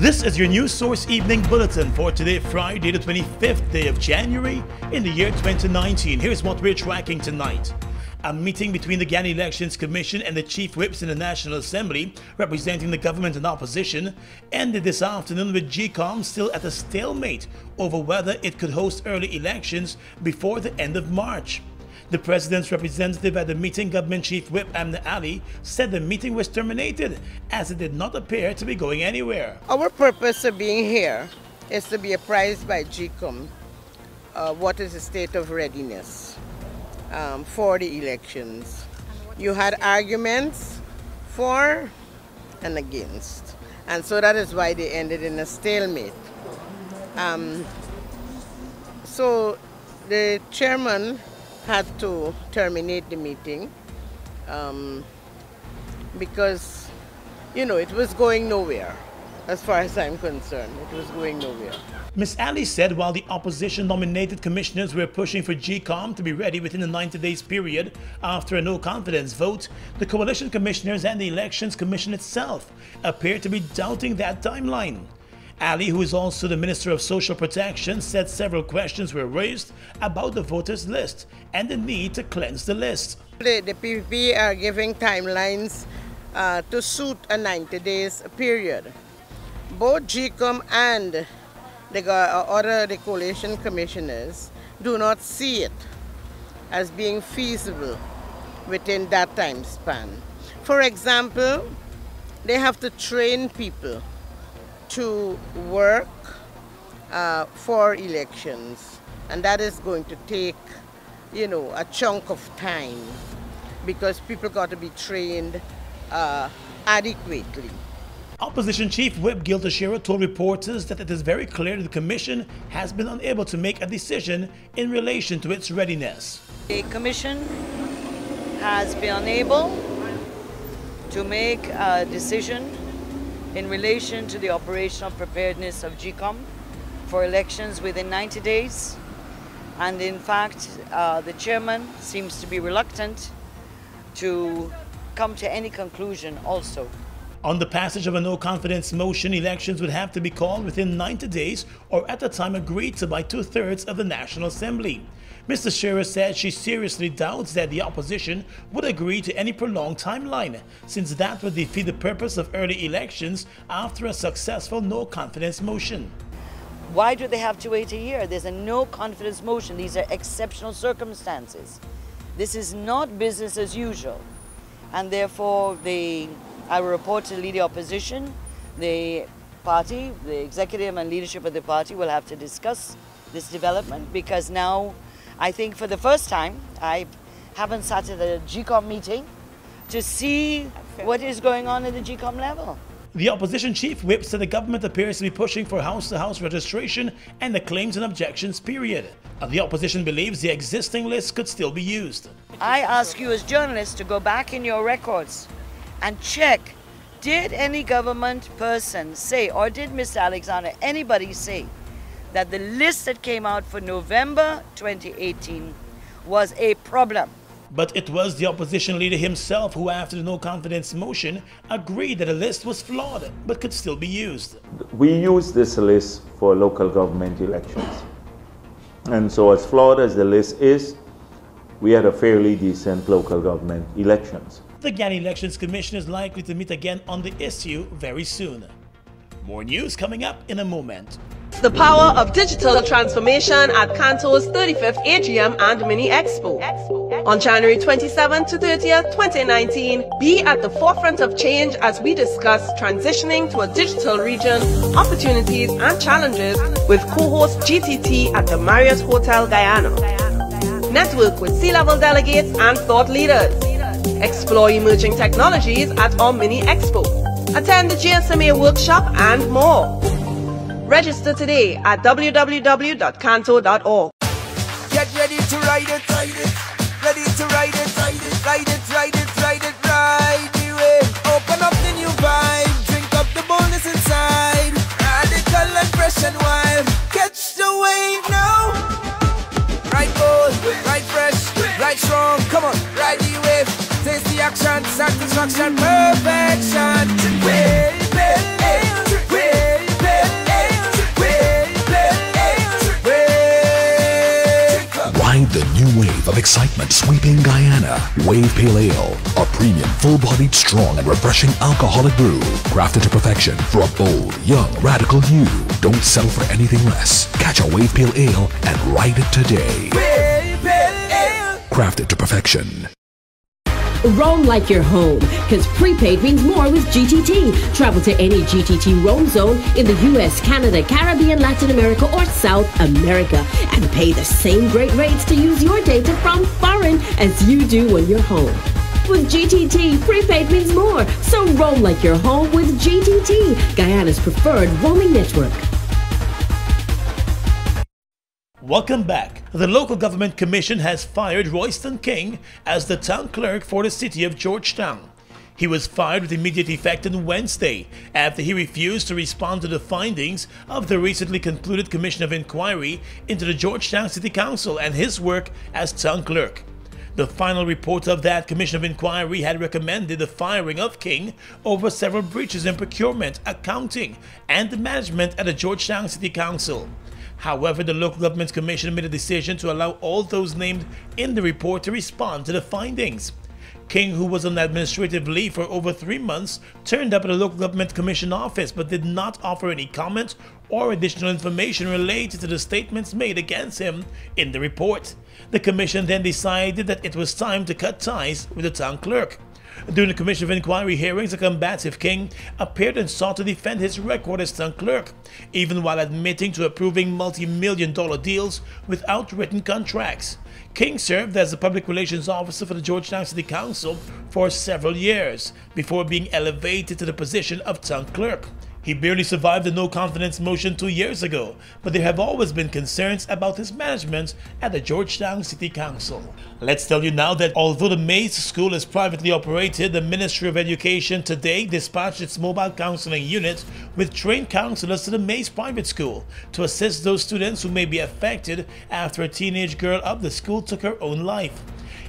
This is your News Source Evening Bulletin for today, Friday, the 25th day of January in the year 2019. Here's what we're tracking tonight. A meeting between the Guyana Elections Commission and the chief whips in the National Assembly, representing the government and opposition, ended this afternoon with GECOM still at a stalemate over whether it could host early elections before the end of March. The president's representative at the meeting, Government Chief Whip Amna Ali, said the meeting was terminated as it did not appear to be going anywhere. Our purpose of being here is to be apprised by GECOM what is the state of readiness for the elections. You had arguments for and against, and so that is why they ended in a stalemate. So the chairman had to terminate the meeting because, you know, it was going nowhere. As far as I'm concerned, it was going nowhere. Ms. Ali said while the opposition-nominated commissioners were pushing for GECOM to be ready within the 90 days period after a no-confidence vote, the coalition commissioners and the Elections Commission itself appear to be doubting that timeline. Ali, who is also the Minister of Social Protection, said several questions were raised about the voters list and the need to cleanse the list. The PPP are giving timelines to suit a 90 days period. Both GECOM and the coalition commissioners do not see it as being feasible within that time span. For example, they have to train people to work for elections, and that is going to take, you know, a chunk of time because people got to be trained adequately. Opposition Chief Whip Gil Teixeira told reporters that it is very clear that the Commission has been unable to make a decision in relation to its readiness. The Commission has been unable to make a decision in relation to the operational preparedness of GECOM for elections within 90 days. And in fact, the chairman seems to be reluctant to come to any conclusion also. On the passage of a no-confidence motion, elections would have to be called within 90 days or at the time agreed to by 2/3 of the National Assembly. Mr. Teixeira said she seriously doubts that the opposition would agree to any prolonged timeline, since that would defeat the purpose of early elections after a successful no-confidence motion. Why do they have to wait a year? There's a no-confidence motion. These are exceptional circumstances. This is not business as usual. And therefore, I will report to the leader opposition. The party, the executive and leadership of the party will have to discuss this development, because now I think for the first time I haven't sat at a GECOM meeting to see what is going on at the GECOM level. The opposition chief whip said the government appears to be pushing for house-to-house registration and the claims and objections period. The opposition believes the existing list could still be used. I ask you as journalists to go back in your records and check, did any government person say, or did Mr. Alexander, anybody say, that the list that came out for November 2018 was a problem? But it was the opposition leader himself who, after the no-confidence motion, agreed that the list was flawed but could still be used. We use this list for local government elections. And so as flawed as the list is, we had a fairly decent local government elections. The Guyana Elections Commission is likely to meet again on the issue very soon. More news coming up in a moment. The power of digital transformation at Canto's 35th AGM and Mini Expo. On January 27th to 30th, 2019, be at the forefront of change as we discuss transitioning to a digital region, opportunities and challenges with co-host GTT at the Marriott Hotel Guyana. Network with C-level delegates and thought leaders. Explore emerging technologies at our Mini Expo. Attend the GSMA workshop and more. Register today at www.canto.org. Get ready to ride it, ready to ride it, ride the wave. Open up the new vibe, drink up the boldness inside. Radical and fresh and wild, catch the wave now. Ride bold, ride fresh, ride strong, come on, ride the wave. Taste the action, satisfaction, perfection. Wave, wave, wave. of excitement sweeping Guyana. Wave Pale Ale, a premium, full-bodied, strong, and refreshing alcoholic brew, crafted to perfection for a bold, young, radical you. Don't settle for anything less. Catch a Wave Pale Ale and ride it today. Wave Pale Ale. Crafted to perfection. Roam like you're home, because prepaid means more with GTT. Travel to any GTT roam zone in the US, Canada, Caribbean, Latin America, or South America, and pay the same great rates to use your data from foreign as you do when you're home. With GTT, prepaid means more, so roam like you're home with GTT, Guyana's preferred roaming network. Welcome back. The Local Government Commission has fired Royston King as the town clerk for the city of Georgetown. He was fired with immediate effect on Wednesday after he refused to respond to the findings of the recently concluded Commission of Inquiry into the Georgetown City Council and his work as town clerk. The final report of that Commission of Inquiry had recommended the firing of King over several breaches in procurement, accounting, and management at the Georgetown City Council. However, the Local Government Commission made a decision to allow all those named in the report to respond to the findings. King, who was on administrative leave for over 3 months, turned up at the Local Government Commission office but did not offer any comment or additional information related to the statements made against him in the report. The Commission then decided that it was time to cut ties with the town clerk. During the Commission of Inquiry hearings, the combative King appeared and sought to defend his record as town clerk, even while admitting to approving multi-million-dollar deals without written contracts. King served as the public relations officer for the Georgetown City Council for several years before being elevated to the position of town clerk. He barely survived the no-confidence motion 2 years ago, but there have always been concerns about his management at the Georgetown City Council. Let's tell you now that although the Mays School is privately operated, the Ministry of Education today dispatched its mobile counseling unit with trained counselors to the Mays Private School to assist those students who may be affected after a teenage girl of the school took her own life.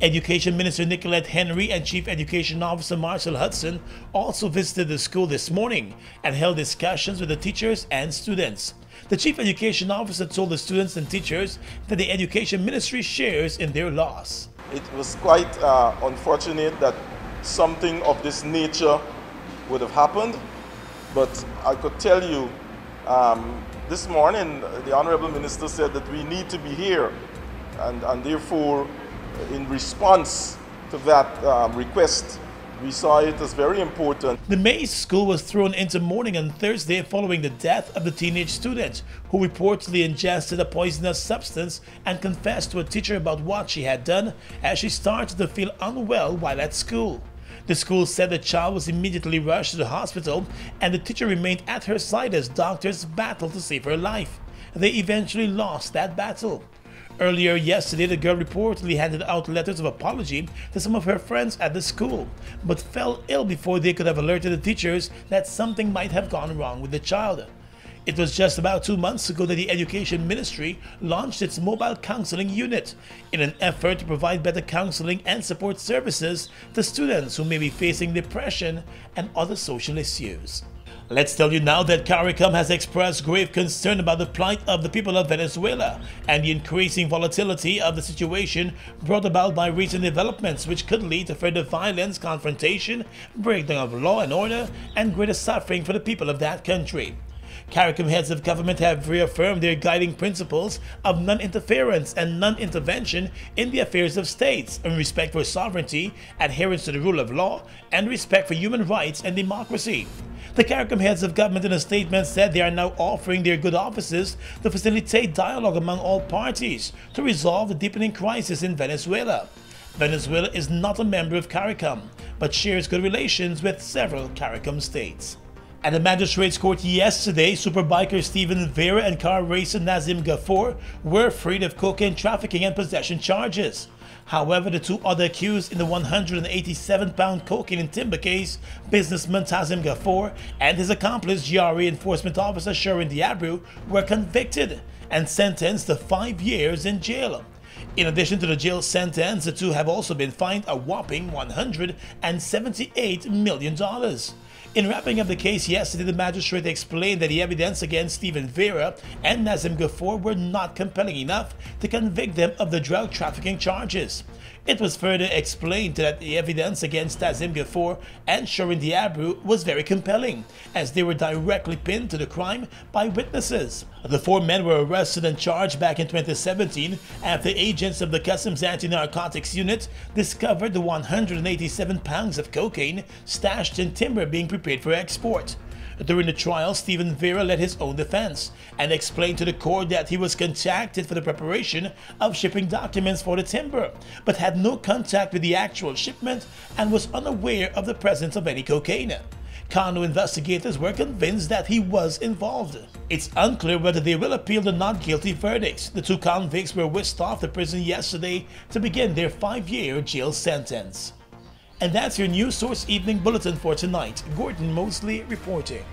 Education Minister Nicolette Henry and Chief Education Officer Marcel Hudson also visited the school this morning and held discussions with the teachers and students. The Chief Education Officer told the students and teachers that the Education Ministry shares in their loss. It was quite unfortunate that something of this nature would have happened, but I could tell you this morning the Honorable Minister said that we need to be here, and therefore in response to that request, we saw it as very important. The Mays School was thrown into mourning on Thursday following the death of the teenage student who reportedly ingested a poisonous substance and confessed to a teacher about what she had done as she started to feel unwell while at school. The school said the child was immediately rushed to the hospital and the teacher remained at her side as doctors battled to save her life. They eventually lost that battle. Earlier yesterday, the girl reportedly handed out letters of apology to some of her friends at the school, but fell ill before they could have alerted the teachers that something might have gone wrong with the child. It was just about 2 months ago that the Education Ministry launched its mobile counseling unit in an effort to provide better counseling and support services to students who may be facing depression and other social issues. Let's tell you now that CARICOM has expressed grave concern about the plight of the people of Venezuela and the increasing volatility of the situation brought about by recent developments which could lead to further violence, confrontation, breakdown of law and order, and greater suffering for the people of that country. CARICOM heads of government have reaffirmed their guiding principles of non-interference and non-intervention in the affairs of states, and respect for sovereignty, adherence to the rule of law, and respect for human rights and democracy. The CARICOM heads of government in a statement said they are now offering their good offices to facilitate dialogue among all parties to resolve the deepening crisis in Venezuela. Venezuela is not a member of CARICOM, but shares good relations with several CARICOM states. At the Magistrates Court yesterday, superbiker Stephen Vera and car racer Nazim Ghafour were freed of cocaine trafficking and possession charges. However, the two other accused in the 187-pound cocaine and timber case, businessman Nazim Ghafour and his accomplice GRA Enforcement Officer Sharon Diabru, were convicted and sentenced to 5 years in jail. In addition to the jail sentence, the two have also been fined a whopping $178 million. In wrapping up the case yesterday, the magistrate explained that the evidence against Stephen Vera and Nazim Gafoor were not compelling enough to convict them of the drug trafficking charges. It was further explained that the evidence against Nazim Gafoor and Shorin Diabru was very compelling, as they were directly pinned to the crime by witnesses. The 4 men were arrested and charged back in 2017 after agents of the Customs Anti-Narcotics Unit discovered the 187 pounds of cocaine stashed in timber being prepared for export. During the trial, Stephen Vera led his own defense and explained to the court that he was contacted for the preparation of shipping documents for the timber, but had no contact with the actual shipment and was unaware of the presence of any cocaine. Kano investigators were convinced that he was involved. It's unclear whether they will appeal the not guilty verdicts. The 2 convicts were whisked off the prison yesterday to begin their 5-year jail sentence. And that's your News Source Evening Bulletin for tonight. Gordon Mosley reporting.